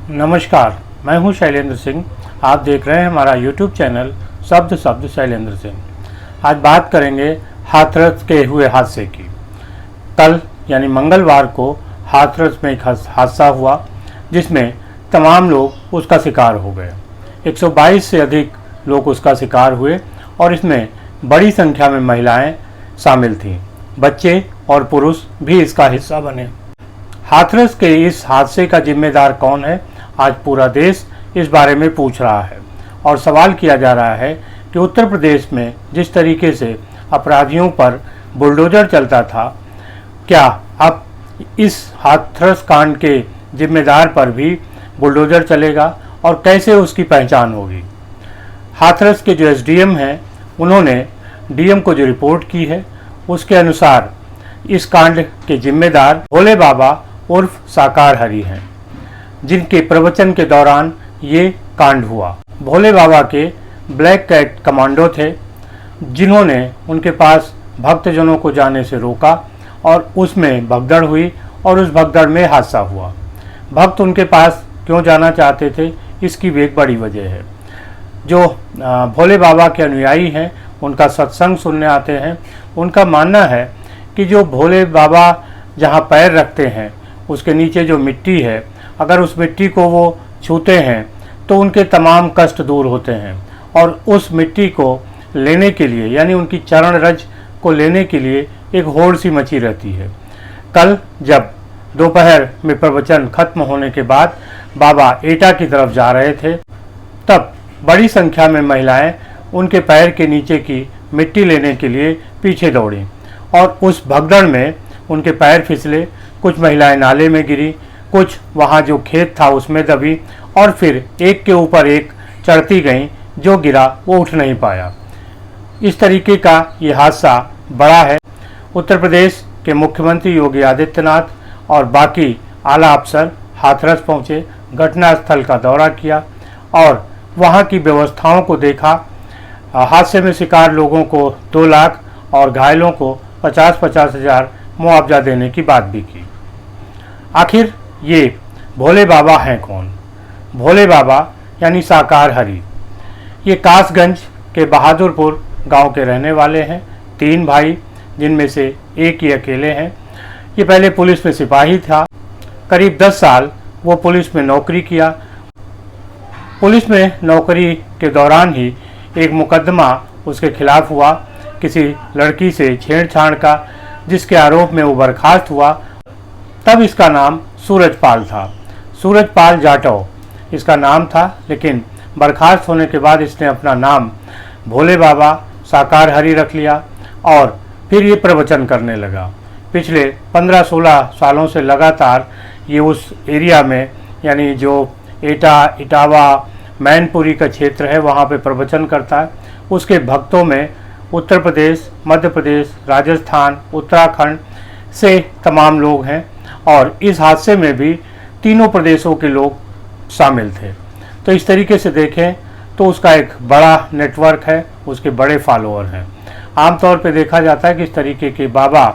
नमस्कार, मैं हूं शैलेंद्र सिंह। आप देख रहे हैं हमारा YouTube चैनल शब्द शब्द शैलेंद्र सिंह। आज बात करेंगे हाथरस के हुए हादसे की। कल यानी मंगलवार को हाथरस में एक हादसा हुआ जिसमें तमाम लोग उसका शिकार हो गए। 122 से अधिक लोग उसका शिकार हुए और इसमें बड़ी संख्या में महिलाएं शामिल थीं। बच्चे और पुरुष भी इसका हिस्सा बने। हाथरस के इस हादसे का जिम्मेदार कौन है, आज पूरा देश इस बारे में पूछ रहा है और सवाल किया जा रहा है कि उत्तर प्रदेश में जिस तरीके से अपराधियों पर बुलडोजर चलता था, क्या अब इस हाथरस कांड के जिम्मेदार पर भी बुलडोजर चलेगा और कैसे उसकी पहचान होगी। हाथरस के जो एसडीएम हैं, उन्होंने डीएम को जो रिपोर्ट की है उसके अनुसार इस कांड के जिम्मेदार भोले बाबा उर्फ साकार हरि हैं, जिनके प्रवचन के दौरान ये कांड हुआ। भोले बाबा के ब्लैक कैट कमांडो थे, जिन्होंने उनके पास भक्तजनों को जाने से रोका और उसमें भगदड़ हुई और उस भगदड़ में हादसा हुआ। भक्त उनके पास क्यों जाना चाहते थे, इसकी भी एक बड़ी वजह है। जो भोले बाबा के अनुयायी हैं, उनका सत्संग सुनने आते हैं। उनका मानना है कि जो भोले बाबा जहाँ पैर रखते हैं उसके नीचे जो मिट्टी है, अगर उस मिट्टी को वो छूते हैं तो उनके तमाम कष्ट दूर होते हैं और उस मिट्टी को लेने के लिए, यानी उनकी चरण रज को लेने के लिए एक होड़ सी मची रहती है। कल जब दोपहर में प्रवचन खत्म होने के बाद बाबा एटा की तरफ जा रहे थे, तब बड़ी संख्या में महिलाएं उनके पैर के नीचे की मिट्टी लेने के लिए पीछे दौड़ी और उस भगदड़ में उनके पैर फिसले। कुछ महिलाएं नाले में गिरी, कुछ वहाँ जो खेत था उसमें दबी और फिर एक के ऊपर एक चढ़ती गईं। जो गिरा वो उठ नहीं पाया। इस तरीके का ये हादसा बड़ा है। उत्तर प्रदेश के मुख्यमंत्री योगी आदित्यनाथ और बाकी आला अफसर हाथरस पहुँचे, घटनास्थल का दौरा किया और वहाँ की व्यवस्थाओं को देखा। हादसे में शिकार लोगों को 2 लाख और घायलों को 50-50 हज़ार मुआवजा देने की बात भी की। आखिर ये भोले बाबा हैं कौन? भोले बाबा यानी साकार हरि। ये कासगंज के बहादुरपुर गांव के रहने वाले हैं। 3 भाई, जिनमें से एक ही अकेले हैं। ये पहले पुलिस में सिपाही था। करीब 10 साल वो पुलिस में नौकरी किया। पुलिस में नौकरी के दौरान ही एक मुकदमा उसके खिलाफ हुआ, किसी लड़की से छेड़छाड़ का, जिसके आरोप में वो बर्खास्त हुआ। तब इसका नाम सूरजपाल था। सूरजपाल जाटव इसका नाम था, लेकिन बर्खास्त होने के बाद इसने अपना नाम भोले बाबा साकार हरि रख लिया और फिर ये प्रवचन करने लगा। पिछले 15-16 सालों से लगातार ये उस एरिया में, यानी जो एटा, इटावा, मैनपुरी का क्षेत्र है, वहाँ पे प्रवचन करता है। उसके भक्तों में उत्तर प्रदेश, मध्य प्रदेश, राजस्थान, उत्तराखंड से तमाम लोग हैं और इस हादसे में भी तीनों प्रदेशों के लोग शामिल थे। तो इस तरीके से देखें तो उसका एक बड़ा नेटवर्क है, उसके बड़े फॉलोअर हैं। आमतौर पे देखा जाता है कि इस तरीके के बाबा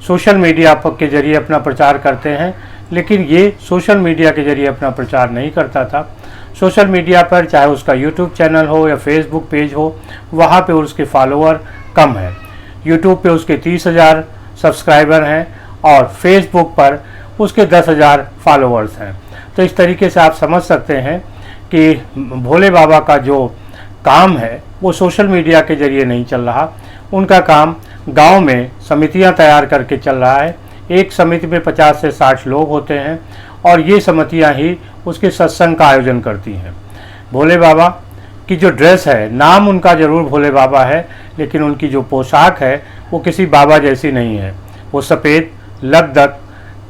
सोशल मीडिया के जरिए अपना प्रचार करते हैं, लेकिन ये सोशल मीडिया के जरिए अपना प्रचार नहीं करता था। सोशल मीडिया पर, चाहे उसका यूट्यूब चैनल हो या फेसबुक पेज हो, वहाँ पे उसके फॉलोअर कम है। यूट्यूब पे उसके 30,000 सब्सक्राइबर हैं और फेसबुक पर उसके 10,000 फॉलोअर्स हैं। तो इस तरीके से आप समझ सकते हैं कि भोले बाबा का जो काम है वो सोशल मीडिया के जरिए नहीं चल रहा। उनका काम गांव में समितियां तैयार करके चल रहा है। एक समिति में 50 से 60 लोग होते हैं और ये समितियां ही उसके सत्संग का आयोजन करती हैं। भोले बाबा की जो ड्रेस है, नाम उनका ज़रूर भोले बाबा है, लेकिन उनकी जो पोशाक है वो किसी बाबा जैसी नहीं है। वो सफ़ेद लकदक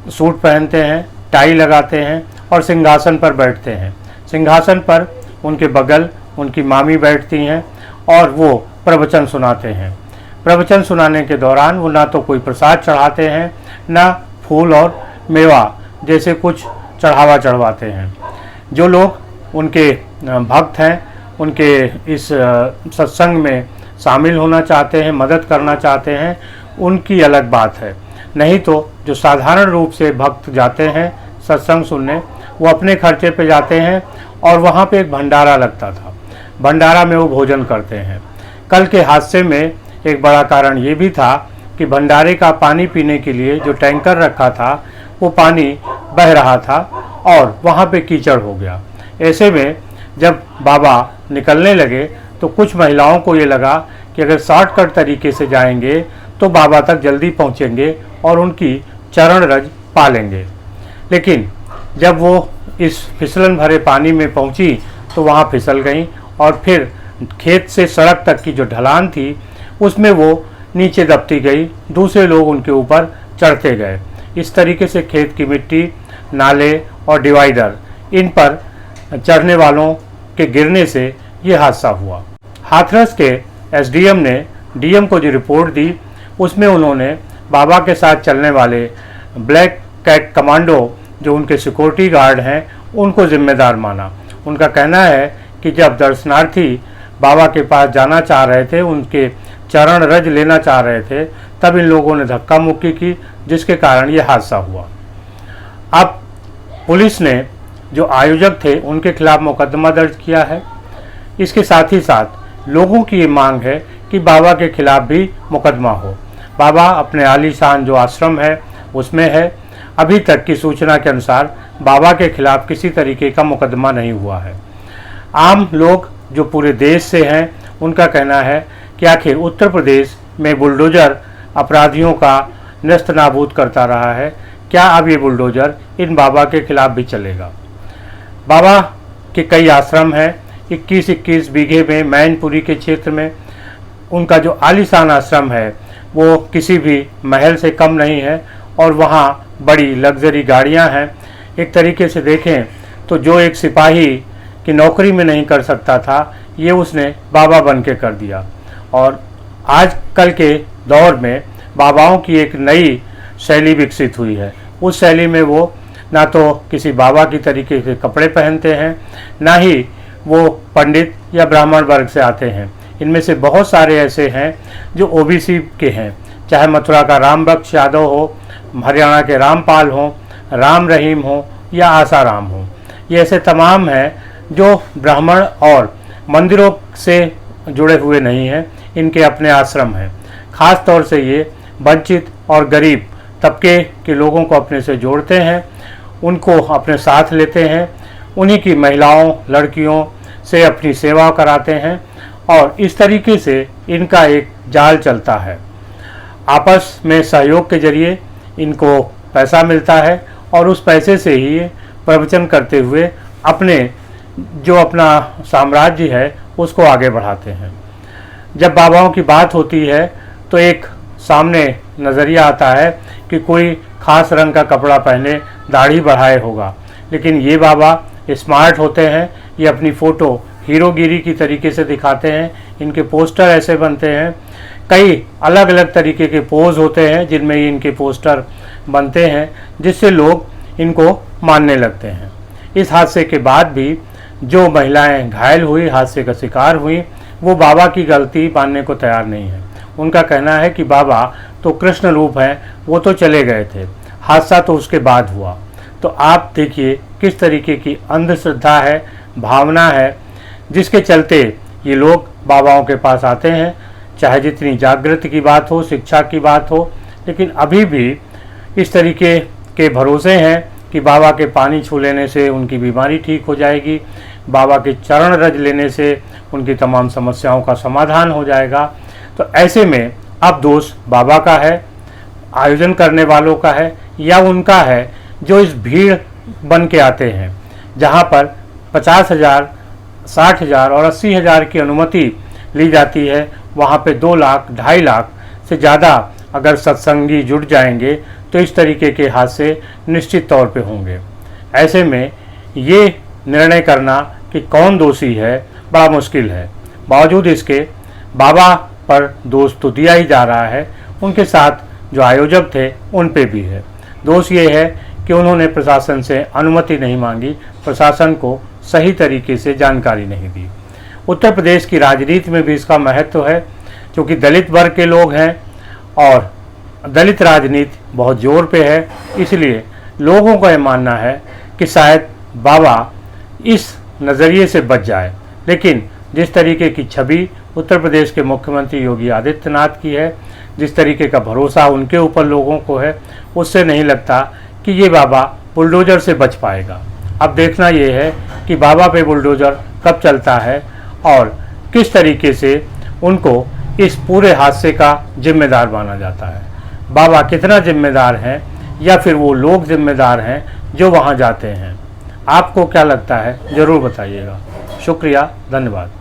सूट पहनते हैं, टाई लगाते हैं और सिंहासन पर बैठते हैं। सिंहासन पर उनके बगल उनकी मामी बैठती हैं और वो प्रवचन सुनाते हैं। प्रवचन सुनाने के दौरान वो ना तो कोई प्रसाद चढ़ाते हैं, ना फूल और मेवा जैसे कुछ चढ़ावा चढ़वाते हैं। जो लोग उनके भक्त हैं, उनके इस सत्संग में शामिल होना चाहते हैं, मदद करना चाहते हैं, उनकी अलग बात है। नहीं तो जो साधारण रूप से भक्त जाते हैं, सत्संग सुनने, वो अपने खर्चे पे जाते हैं और वहाँ पे एक भंडारा लगता था, भंडारा में वो भोजन करते हैं। कल के हादसे में एक बड़ा कारण ये भी था कि भंडारे का पानी पीने के लिए जो टैंकर रखा था वो पानी बह रहा था और वहाँ पे कीचड़ हो गया। ऐसे में जब बाबा निकलने लगे तो कुछ महिलाओं को ये लगा कि अगर शॉर्टकट तरीके से जाएंगे तो बाबा तक जल्दी पहुँचेंगे और उनकी चरण रज पा लेंगे। लेकिन जब वो इस फिसलन भरे पानी में पहुंची तो वहाँ फिसल गई और फिर खेत से सड़क तक की जो ढलान थी उसमें वो नीचे दबती गई, दूसरे लोग उनके ऊपर चढ़ते गए। इस तरीके से खेत की मिट्टी, नाले और डिवाइडर, इन पर चढ़ने वालों के गिरने से ये हादसा हुआ। हाथरस के एसडीएम ने डीएम को जो रिपोर्ट दी उसमें उन्होंने बाबा के साथ चलने वाले ब्लैक कैट कमांडो जो उनके सिक्योरिटी गार्ड हैं उनको जिम्मेदार माना। उनका कहना है कि जब दर्शनार्थी बाबा के पास जाना चाह रहे थे, उनके चरण रज लेना चाह रहे थे, तब इन लोगों ने धक्का मुक्की की, जिसके कारण ये हादसा हुआ। अब पुलिस ने जो आयोजक थे उनके खिलाफ मुकदमा दर्ज किया है। इसके साथ ही साथ लोगों की ये मांग है कि बाबा के खिलाफ भी मुकदमा हो। बाबा अपने आलीशान जो आश्रम है उसमें है। अभी तक की सूचना के अनुसार बाबा के खिलाफ किसी तरीके का मुकदमा नहीं हुआ है। आम लोग जो पूरे देश से हैं उनका कहना है कि आखिर उत्तर प्रदेश में बुलडोज़र अपराधियों का नस्त नाबूद करता रहा है, क्या अब ये बुलडोज़र इन बाबा के खिलाफ भी चलेगा? बाबा के कई आश्रम हैं, 21-21 बीघे में मैनपुरी के क्षेत्र में। उनका जो आलीशान आश्रम है वो किसी भी महल से कम नहीं है और वहाँ बड़ी लग्जरी गाड़ियाँ हैं। एक तरीके से देखें तो जो एक सिपाही की नौकरी में नहीं कर सकता था, ये उसने बाबा बन के कर दिया। और आजकल के दौर में बाबाओं की एक नई शैली विकसित हुई है। उस शैली में वो ना तो किसी बाबा की तरीके के कपड़े पहनते हैं, ना ही वो पंडित या ब्राह्मण वर्ग से आते हैं। इनमें से बहुत सारे ऐसे हैं जो ओबीसी के हैं, चाहे मथुरा का राम बख्श यादव हो, हरियाणा के रामपाल हो, राम रहीम हो या आसाराम हो। ये ऐसे तमाम हैं जो ब्राह्मण और मंदिरों से जुड़े हुए नहीं हैं, इनके अपने आश्रम हैं। ख़ास तौर से ये वंचित और गरीब तबके के लोगों को अपने से जोड़ते हैं, उनको अपने साथ लेते हैं, उन्हीं की महिलाओं लड़कियों से अपनी सेवा कराते हैं और इस तरीके से इनका एक जाल चलता है। आपस में सहयोग के जरिए इनको पैसा मिलता है और उस पैसे से ही प्रवचन करते हुए अपना साम्राज्य है उसको आगे बढ़ाते हैं। जब बाबाओं की बात होती है तो एक सामने नज़रिया आता है कि कोई ख़ास रंग का कपड़ा पहने, दाढ़ी बढ़ाए होगा, लेकिन ये बाबा स्मार्ट होते हैं। ये अपनी फ़ोटो हीरोगिरी की तरीके से दिखाते हैं। इनके पोस्टर ऐसे बनते हैं, कई अलग अलग तरीके के पोज होते हैं जिनमें इनके पोस्टर बनते हैं, जिससे लोग इनको मानने लगते हैं। इस हादसे के बाद भी जो महिलाएं घायल हुई, हादसे का शिकार हुई, वो बाबा की गलती मानने को तैयार नहीं है। उनका कहना है कि बाबा तो कृष्ण रूप हैं, वो तो चले गए थे, हादसा तो उसके बाद हुआ। तो आप देखिए किस तरीके की अंधश्रद्धा है, भावना है, जिसके चलते ये लोग बाबाओं के पास आते हैं। चाहे जितनी जागृति की बात हो, शिक्षा की बात हो, लेकिन अभी भी इस तरीके के भरोसे हैं कि बाबा के पानी छू लेने से उनकी बीमारी ठीक हो जाएगी, बाबा के चरण रज लेने से उनकी तमाम समस्याओं का समाधान हो जाएगा। तो ऐसे में अब दोष बाबा का है, आयोजन करने वालों का है, या उनका है जो इस भीड़ बन के आते हैं, जहाँ पर 50,000, 60,000 और 80,000 की अनुमति ली जाती है। वहाँ पे 2 लाख, 2.5 लाख से ज़्यादा अगर सत्संगी जुट जाएंगे तो इस तरीके के हादसे निश्चित तौर पे होंगे। ऐसे में ये निर्णय करना कि कौन दोषी है बड़ा मुश्किल है। बावजूद इसके बाबा पर दोष तो दिया ही जा रहा है, उनके साथ जो आयोजक थे उन पे भी है। दोष ये है कि उन्होंने प्रशासन से अनुमति नहीं मांगी, प्रशासन को सही तरीके से जानकारी नहीं दी। उत्तर प्रदेश की राजनीति में भी इसका महत्व है, क्योंकि दलित वर्ग के लोग हैं और दलित राजनीति बहुत जोर पे है, इसलिए लोगों का ये मानना है कि शायद बाबा इस नज़रिए से बच जाए, लेकिन जिस तरीके की छवि उत्तर प्रदेश के मुख्यमंत्री योगी आदित्यनाथ की है, जिस तरीके का भरोसा उनके ऊपर लोगों को है, उससे नहीं लगता कि ये बाबा बुलडोज़र से बच पाएगा। अब देखना ये है कि बाबा पे बुलडोज़र कब चलता है और किस तरीके से उनको इस पूरे हादसे का जिम्मेदार माना जाता है। बाबा कितना जिम्मेदार हैं या फिर वो लोग जिम्मेदार हैं जो वहाँ जाते हैं। आपको क्या लगता है ज़रूर बताइएगा। शुक्रिया, धन्यवाद।